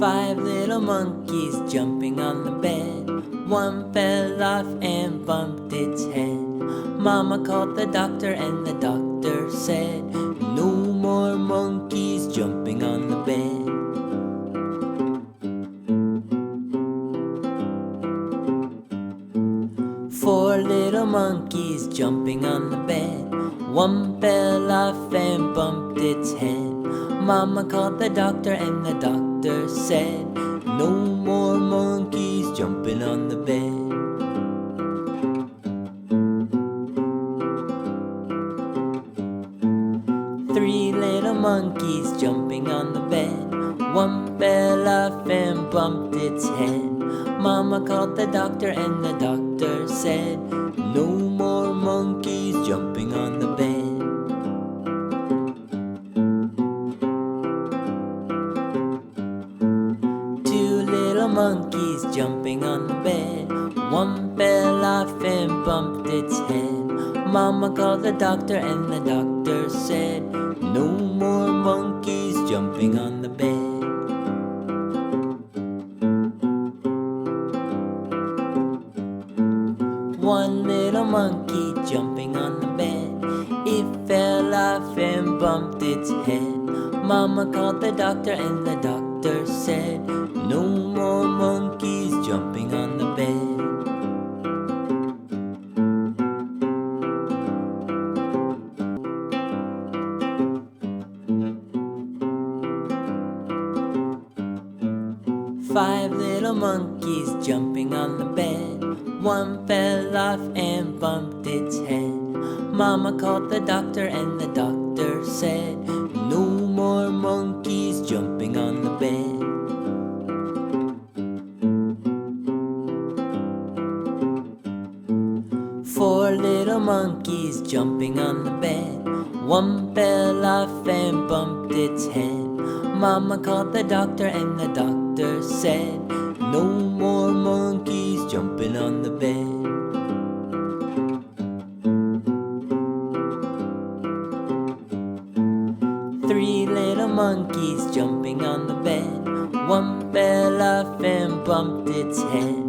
Five little monkeys jumping on the bed. One fell off and bumped its head. Mama called the doctor and the doctor said, "No more monkeys jumping on the bed." Four little monkeys jumping on the bed. One fell off and bumped its head. Mama called the doctor and the doctor said, "No more monkeys jumping on the bed." Three little monkeys jumping on the bed. One fell off and bumped its head. Mama called the doctor and the doctor said, "No more monkeys jumping on the bed." Two little monkeys jumping on the bed. One fell off and bumped its head. Mama called the doctor and the doctor said, "No more monkeys jumping on the bed." One little monkey jumping on the bed. It fell off and bumped its head. Mama called the doctor and the doctor said, "No more monkeys jumping on the bed." Five little monkeys jumping on the bed. One fell off and bumped its head. Mama called the doctor and the doctor said, "No more monkeys jumping on the bed." Four little monkeys jumping on the bed. One fell off and bumped its head. Mama called the doctor and the doctor said, "No more monkeys jumping on the bed." Three little monkeys jumping on the bed. One fell off and bumped its head.